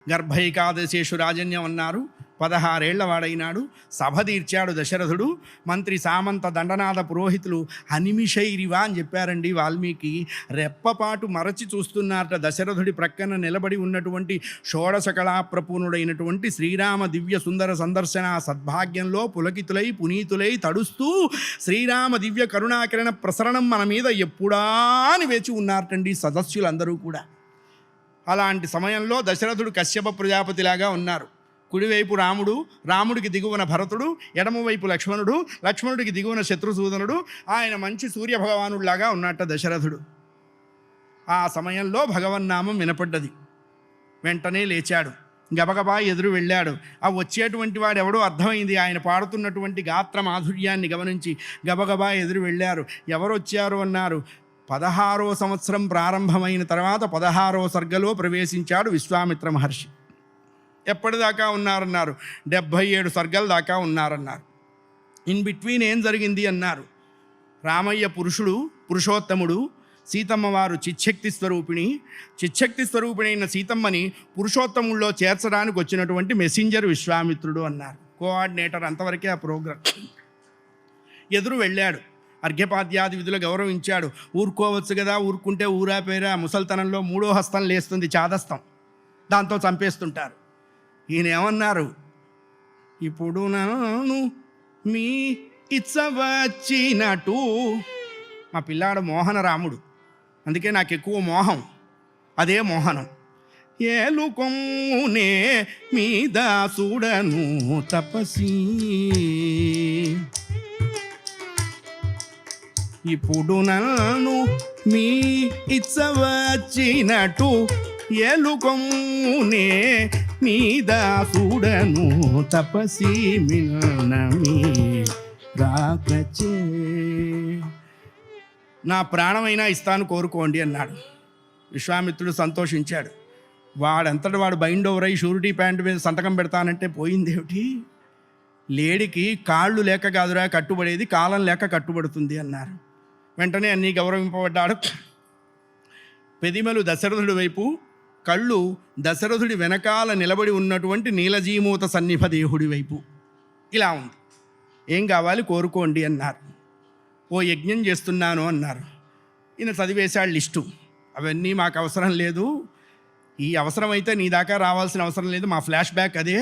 గర్భైకాదశేషు రాజన్యం అన్నారు. 16 ఏళ్ల వాడైనాడు. సభ తీర్చాడు దశరథుడు. మంత్రి సామంత దండనాథ పురోహితులు అనిమిషైరివా అని చెప్పారండి వాల్మీకి. రెప్పపాటు మరచి చూస్తున్నారట. దశరథుడి ప్రక్కన నిలబడి ఉన్నటువంటి షోడశ కళాప్రపూర్ణుడైనటువంటి శ్రీరామ దివ్య సుందర సందర్శన సద్భాగ్యంలో పులకితులై పునీతులై తడుస్తూ శ్రీరామ దివ్య కరుణాకిరణ ప్రసరణం మన మీద ఎప్పుడా అని వేచి ఉన్నారటండి సదస్యులందరూ కూడా. అలాంటి సమయంలో దశరథుడు కశ్యప ప్రజాపతిలాగా ఉన్నారు. కుడివైపు రాముడు, రాముడికి దిగువన భరతుడు, ఎడమవైపు లక్ష్మణుడు, లక్ష్మణుడికి దిగువన శత్రుసూదనుడు. ఆయన మంచి సూర్యభగవానుడిలాగా ఉన్నట్ట దశరథుడు. ఆ సమయంలో భగవన్నామం వినపడ్డది. వెంటనే లేచాడు, గబగబా ఎదురు వెళ్ళాడు. ఆ వచ్చేటువంటి వాడు ఎవడో అర్థమైంది. ఆయన పాడుతున్నటువంటి గాత్ర మాధుర్యాన్ని గమనించి గబగబా ఎదురు వెళ్ళారు. ఎవరు వచ్చారు అన్నారు. 16వ సంవత్సరం ప్రారంభమైన తర్వాత 16వ సర్గలో ప్రవేశించాడు విశ్వామిత్ర మహర్షి. ఎప్పటిదాకా ఉన్నారన్నారు. 77 సర్గల దాకా ఉన్నారన్నారు. ఇన్ బిట్వీన్ ఏం జరిగింది అన్నారు. రామయ్య పురుషోత్తముడు, సీతమ్మ వారు చిచ్చక్తి స్వరూపిణి. చిచ్చక్తి స్వరూపిణి అయిన సీతమ్మని పురుషోత్తముల్లో చేర్చడానికి వచ్చినటువంటి మెసెంజర్ విశ్వామిత్రుడు అన్నారు. కోఆర్డినేటర్ అంతవరకే ఆ ప్రోగ్రాం. ఎదురు వెళ్ళాడు. అర్ఘ్యపాద్యాది విధులు గౌరవించాడు. ఊరుకోవచ్చు కదా, ఊరుకుంటే ఊరా పేరా ముసల్తనంలో 3వ హస్తం లేస్తుంది, చాదస్తం, దాంతో చంపేస్తుంటారు. ఈయన ఏమన్నారు, ఇప్పుడు నన్ను మీ ఇచ్చవచ్చినట్టు. మా పిల్లాడు మోహన రాముడు, అందుకే నాకు ఎక్కువ మోహం, అదే మోహనం. ఏలుకొమ్మునే మీద చూడను తపసి, ఇప్పుడు నన్ను మీ ఇచ్చవచ్చినట్టు ఎలుకొమ్మునే మీద చూడను తపసి మిన్నమి రాకచే. నా ప్రాణమైనా ఇస్తాను కోరుకోండి అన్నాడు. విశ్వామిత్రుడు సంతోషించాడు. వాడంతటి వాడు బైండ్ ఓవర్ అయ్యి షూరిటీ ప్యాంటు మీద సంతకం పెడతానంటే పోయిందేమిటి. లేడికి కాళ్ళు లేక కాదురా కట్టుబడేది, కాలం లేక కట్టుబడుతుంది అన్నారు. వెంటనే అన్నీ గౌరవింపబడ్డాడు. పెదిమలు దశరథుడి వైపు, కళ్ళు దశరథుడి వెనకాల నిలబడి ఉన్నటువంటి నీలజీమూత సన్నిభ దేహుడి వైపు. ఇలా ఉంది. ఏం కావాలి కోరుకోండి అన్నారు. ఓ యజ్ఞం చేస్తున్నాను అన్నారు. ఈయన చదివేశాడు లిస్టు. అవన్నీ మాకు అవసరం లేదు, ఈ అవసరం అయితే నీ దాకా రావాల్సిన అవసరం లేదు, మా ఫ్లాష్ బ్యాక్ అదే.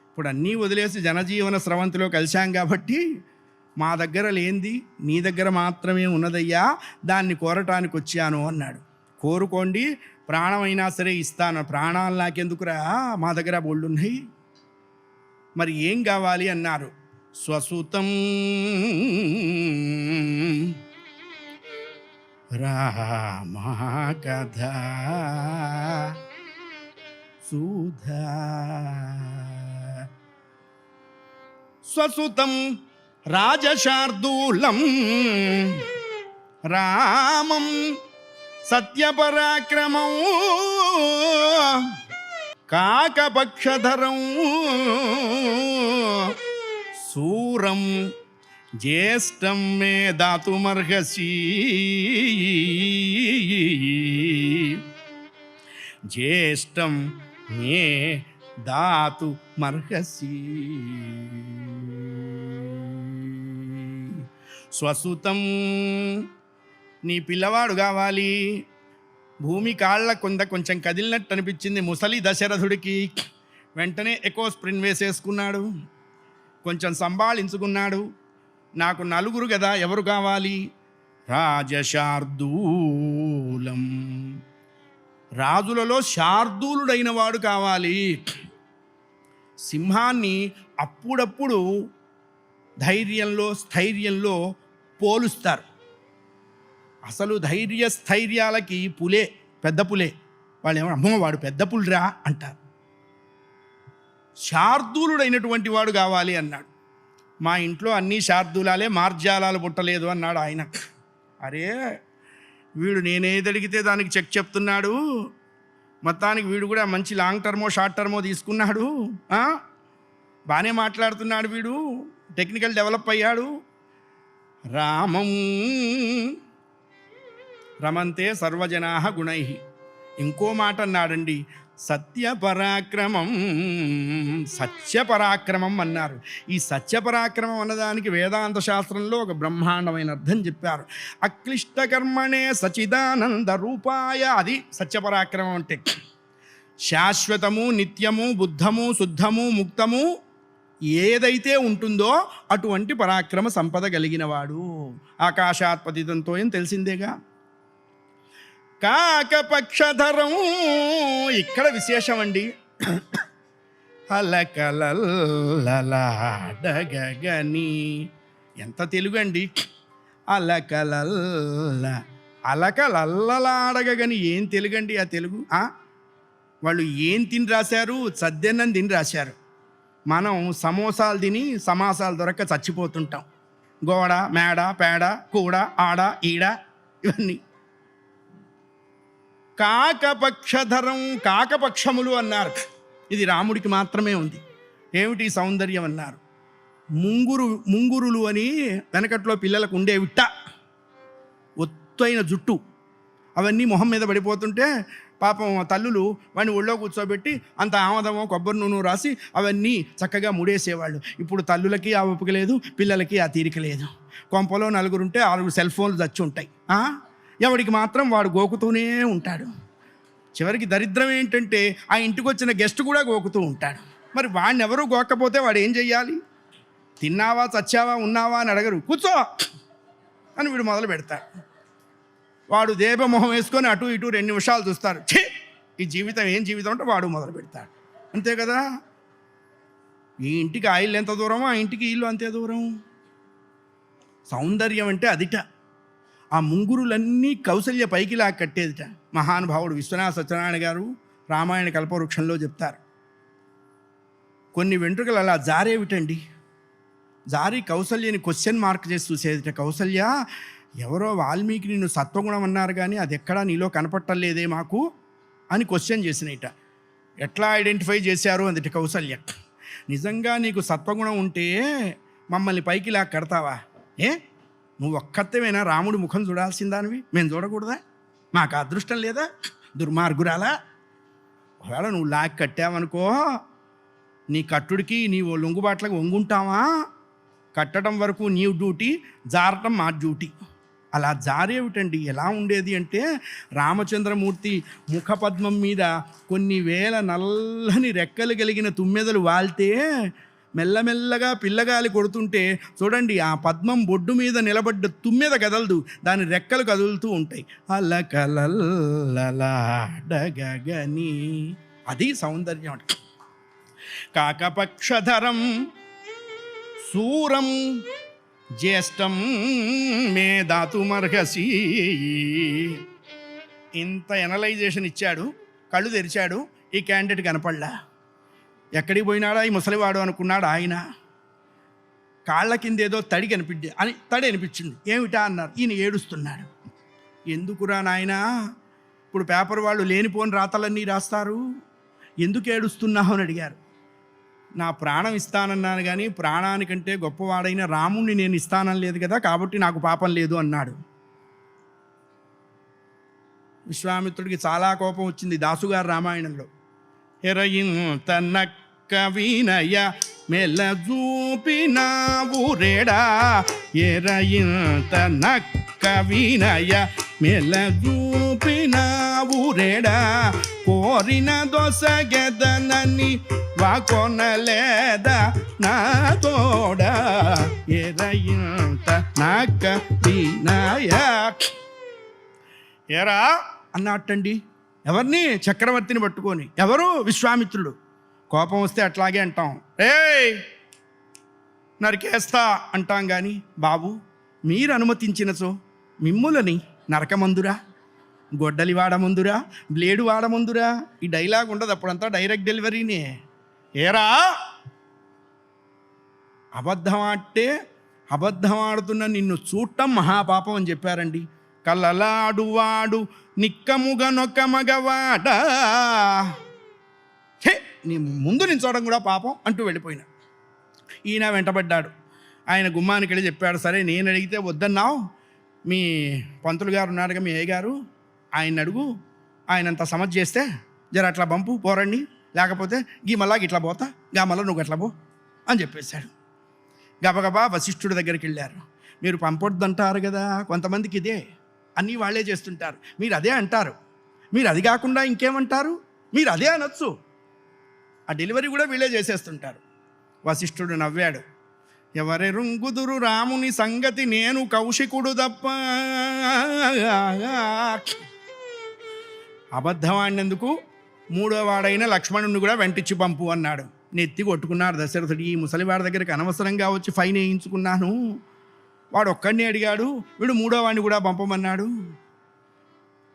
ఇప్పుడు అన్నీ వదిలేసి జనజీవన స్రవంతిలో కలిశాం కాబట్టి మా దగ్గర లేనిది నీ దగ్గర మాత్రమే ఉన్నదయ్యా, దాన్ని కోరటానికి వచ్చాను అన్నాడు. కోరుకోండి, ప్రాణమైనా సరే ఇస్తాను. ప్రాణాలు నాకెందుకురా, మా దగ్గర బోళ్ళున్నాయి. మరి ఏం కావాలి అన్నారు. స్వసుతం రామ కథ సుధా, స్వసుతం రాజశార్దూలం రామం సత్యపరాక్రమం కాకపక్షధరం శూరం జ్యేష్టం మే దాతుమర్హసి, జ్యేష్టం మే దాతుమర్హసి. స్వసుతం, నీ పిల్లవాడు కావాలి. భూమి కాళ్ళ కొంచెం కదిలినట్టు అనిపించింది ముసలి దశరథుడికి. వెంటనే ఎకో స్ప్రిన్ వేసేసుకున్నాడు, కొంచెం సంభాళించుకున్నాడు. నాకు నలుగురు కదా, ఎవరు కావాలి. రాజశార్దూలం, రాజులలో శార్దూలుడైన వాడు కావాలి. సింహాన్ని అప్పుడప్పుడు ధైర్యంలో స్థైర్యంలో పోలుస్తారు. అసలు ధైర్య స్థైర్యాలకి పులే, పెద్ద పులే. వాళ్ళు ఏమో అమ్మో వాడు పెద్ద పులిరా అంటారు. శార్దూలుడైనటువంటి వాడు కావాలి అన్నాడు. మా ఇంట్లో అన్నీ శార్దూలాలే, మార్జాలాలు పుట్టలేదు అన్నాడు ఆయన. అరే వీడు నేనేదడిగితే దానికి చెక్ చెప్తున్నాడు. మొత్తానికి వీడు కూడా మంచి లాంగ్ టర్మో షార్ట్ టర్మో తీసుకున్నాడు. బాగానే మాట్లాడుతున్నాడు వీడు, టెక్నికల్ డెవలప్ అయ్యాడు. రామం రమంతే సర్వజనా గుణై. ఇంకో మాట అన్నాడండి, సత్యపరాక్రమం. సత్యపరాక్రమం అన్నారు. ఈ సత్యపరాక్రమం అన్నదానికి వేదాంత శాస్త్రంలో ఒక బ్రహ్మాండమైన అర్థం చెప్పారు. అక్లిష్టకర్మణే సచిదానంద రూపాయ. అది సత్యపరాక్రమం అంటే. శాశ్వతము, నిత్యము, బుద్ధము, శుద్ధము, ముక్తము ఏదైతే ఉంటుందో అటువంటి పరాక్రమ సంపద కలిగినవాడు. ఆకాశాత్పతితంతో ఏం తెలిసిందేగా. కాకపక్షధరం. ఇక్కడ విశేషం అండి. అలకలల్లలాడగని. ఎంత తెలుగు అండి. అలకలల్లలాడగని ఏం తెలుగు అండి ఆ తెలుగు. వాళ్ళు ఏం తిని రాశారు? సద్దెన్నం తిని రాశారు. మనం సమోసాలు తిని సమాసాలు దొరక్క చచ్చిపోతుంటాం. గోడ, మేడ, పేడ, కూడ, ఆడ, ఈడ ఇవన్నీ. కాకపక్షధరం. కాకపక్షములు అన్నారు. ఇది రాముడికి మాత్రమే ఉంది. ఏమిటి సౌందర్యం అన్నారు. ముంగురులు అని వెనకట్లో పిల్లలకు ఉండేవిట్ట, ఒత్తైన జుట్టు, అవన్నీ మొహం మీద పడిపోతుంటే పాపం తల్లులు వాడిని ఒళ్ళో కూర్చోబెట్టి అంత ఆమదమో కొబ్బరి నూనె రాసి అవన్నీ చక్కగా ముడేసేవాళ్ళు. ఇప్పుడు తల్లులకి ఆ ఓపిక లేదు, పిల్లలకి ఆ తీరిక లేదు. కొంపలో నలుగురుంటే 6 సెల్ ఫోన్లు చచ్చి ఉంటాయి. ఎవడికి మాత్రం వాడు గోకుతూనే ఉంటాడు. చివరికి దరిద్రం ఏంటంటే ఆ ఇంటికి వచ్చిన గెస్ట్ కూడా గోకుతూ ఉంటాడు. మరి వాడిని ఎవరూ గోక్కపోతే వాడు ఏం చెయ్యాలి? తిన్నావా, చచ్చావా, ఉన్నావా అని అడగరు. కూర్చో అని వీడు మొదలు పెడతాడు. వాడు దేవమొహం వేసుకొని అటు ఇటు 2 నిమిషాలు చూస్తారు. ఛీ, ఈ జీవితం ఏం జీవితం అంటే వాడు మొదలు పెడతాడు. అంతే కదా. ఈ ఇంటికి ఆ ఇల్లు ఎంత దూరమో ఆ ఇంటికి ఇల్లు అంతే దూరం. సౌందర్యం అంటే అదిట. ఆ ముంగురులన్నీ కౌసల్య పైకి లాగా కట్టేదిట. మహానుభావుడు విశ్వనాథ సత్యనారాయణ గారు రామాయణ కల్పవృక్షంలో చెప్తారు. కొన్ని వెంట్రుకలు అలా జారేవిటండి. జారి కౌసల్యని క్వశ్చన్ మార్క్ చేసి చూసేదిట. కౌసల్య, ఎవరో వాల్మీకి నిన్ను సత్వగుణం అన్నారు కానీ అది ఎక్కడా నీలో కనపట్టలేదే మాకు అని క్వశ్చన్ చేసినట. ఎట్లా ఐడెంటిఫై చేశారు అందుట కౌసల్య. నిజంగా నీకు సత్వగుణం ఉంటే మమ్మల్ని పైకి లాగా కడతావా? నువ్వు ఒక్కత్తేమైనా రాముడి ముఖం చూడాల్సిందానివి, మేము చూడకూడదా? మాకు అదృష్టం లేదా? దుర్మార్గురాలా. ఒకవేళ నువ్వు లాగి కట్టావనుకో, నీ కట్టుడికి నీవు లొంగుబాట్లకు వంగుంటావా? కట్టడం వరకు నీ డ్యూటీ, జారటం మా డ్యూటీ. అలా జారేవిటండి. ఎలా ఉండేది అంటే రామచంద్రమూర్తి ముఖపద్మం మీద కొన్ని వేల నల్లని రెక్కలు కలిగిన తుమ్మెదలు వాల్తే మెల్లమెల్లగా పిల్లగాలి కొడుతుంటే చూడండి, ఆ పద్మం బొడ్డు మీద నిలబడ్డ తుమ్మెద కదలదు, దాని రెక్కలు కదులుతూ ఉంటాయి. అలకలల్లలాడగని. అది సౌందర్యం. కాకపక్షధరం శూరం జ్యేష్టం మే దాతుమర్హసి. ఇంత ఎనలైజేషన్ ఇచ్చాడు. కళ్ళు తెరిచాడు. ఈ క్యాండిడేట్ కనపడలా. ఎక్కడికి పోయినాడా ఈ ముసలివాడు అనుకున్నాడు ఆయన. కాళ్ళ కింద ఏదో తడి అనిపించింది. ఏమిటా అన్నారు. ఈయన ఏడుస్తున్నాడు. ఎందుకురా నాయనా, ఇప్పుడు పేపర్ వాళ్ళు లేనిపోని రాతలన్నీ రాస్తారు, ఎందుకు ఏడుస్తున్నావు అని అడిగారు. నా ప్రాణం ఇస్తానన్నాను కానీ ప్రాణానికంటే గొప్పవాడైన రాముణ్ణి నేను ఇస్తానని లేదు కదా, కాబట్టి నాకు పాపం లేదు అన్నాడు. విశ్వామిత్రుడికి చాలా కోపం వచ్చింది. దాసుగారు రామాయణంలో ఎరయింత నక్క వినయ మెలజూపినావు రేడా, ఎరయింత నక్క వినయ మెలజూపినావు రేడా, కోరిన దొసగెదనని వాకొనలేదా నా తోడ, ఎరయింత నక్క వినయ. ఎరా అన్నట్టండి. ఎవరిని? చక్రవర్తిని పట్టుకొని. ఎవరు? విశ్వామిత్రుడు. కోపం వస్తే అట్లాగే అంటాం, ఏయ్ నరికేస్తా అంటాం. కానీ బాబు మీరు అనుమతించినచో మిమ్ములని నరకమందురా, గొడ్డలి వాడమందురా, బ్లేడు వాడమందురా. ఈ డైలాగ్ ఉండదు అప్పుడంతా, డైరెక్ట్ డెలివరీనే. ఏరా అబద్ధం ఆడుతున్న నిన్ను చూడటం మహాపాపం అని చెప్పారండి. కల్లలాడువాడు నిక్కముగా నొక్క మగవాడా, హే నీ ముందు నించోవడం కూడా పాపం అంటూ వెళ్ళిపోయినా. ఈయన వెంటబడ్డాడు. ఆయన గుమ్మానికి వెళ్ళి చెప్పాడు, సరే నేను అడిగితే వద్దన్నావు, మీ పంతులు గారు ఉన్నాడుగా మీ ఏ గారు, ఆయన అడుగు, ఆయనంత సమజ్ చేస్తే జర అట్లా పంపు పోరండి, లేకపోతే గీ మళ్ళా ఇట్లా పోతా, గా మళ్ళా నువ్వు అట్లా పో అని చెప్పేశాడు. గబగబా వశిష్ఠుడి దగ్గరికి వెళ్ళారు. మీరు పంపొద్దంటారు కదా, కొంతమందికి ఇదే అన్నీ వాళ్ళే చేస్తుంటారు, మీరు అదే అంటారు, మీరు అది కాకుండా ఇంకేమంటారు, మీరు అదే అనొచ్చు, ఆ డెలివరీ కూడా వీళ్ళే చేసేస్తుంటారు. వశిష్ఠుడు నవ్వాడు. ఎవరెరుంగుదురు రాముని సంగతి, నేను కౌశికుడు తప్ప. అబద్ధవాడినందుకు మూడో వాడైన లక్ష్మణుని కూడా వెంటిచ్చి పంపు అన్నాడు. నెత్తి కొట్టుకున్నాడు దశరథుడు. ఈ ముసలివాడి దగ్గరికి అనవసరంగా వచ్చి ఫైన్ వేయించుకున్నాను, వాడు ఒక్కడిని అడిగాడు, వీడు మూడో వాడిని కూడా పంపమన్నాడు.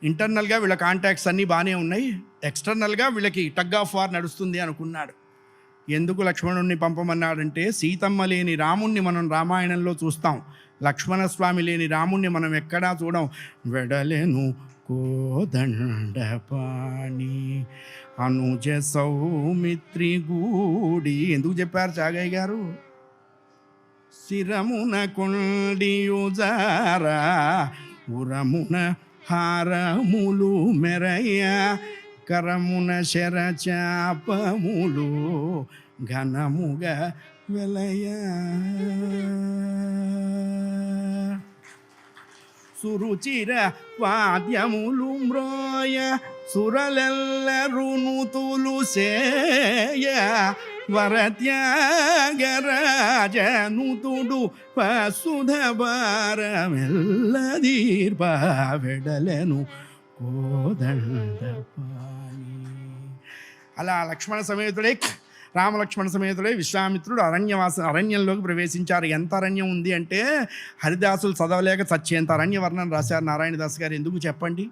ఇంటర్నల్గా వీళ్ళ కాంటాక్ట్స్ అన్నీ బాగానే ఉన్నాయి, ఎక్స్టర్నల్గా వీళ్ళకి టగ్ ఆఫ్ వార్ నడుస్తుంది అనుకున్నాడు. ఎందుకు లక్ష్మణుణ్ణి పంపమన్నాడంటే, సీతమ్మ లేని రాముణ్ణి మనం రామాయణంలో చూస్తాం, లక్ష్మణస్వామి లేని రాముణ్ణి మనం ఎక్కడా చూడం. వెడలెను కోదండపాణి అనుజ సౌమిత్రి గూడి. ఎందుకు చెప్పారు చాగయ్య గారు? శిరమున కొండియుజారా ఉరమున హారములు మెరయ, కరమున శరచాపములు ఘనముగా వెలయ. సురుచిర వాద్యములు మ్రోయ, సురలెల్లరును తులుసేయ, వరత్యాగరాజనుతుడు వసుధ భారమెల్లదీర్ప. వెడలెను కోదండపాణి. అలా లక్ష్మణ సమేతుడే, రామలక్ష్మణ సమేతుడే విశ్వామిత్రుడు అరణ్యంలోకి ప్రవేశించారు. ఎంత అరణ్యం ఉంది అంటే హరిదాసులు చదవలేక చచ్చేంత అరణ్య వర్ణన రాశారు నారాయణదాస్ గారు. ఎందుకు చెప్పండి?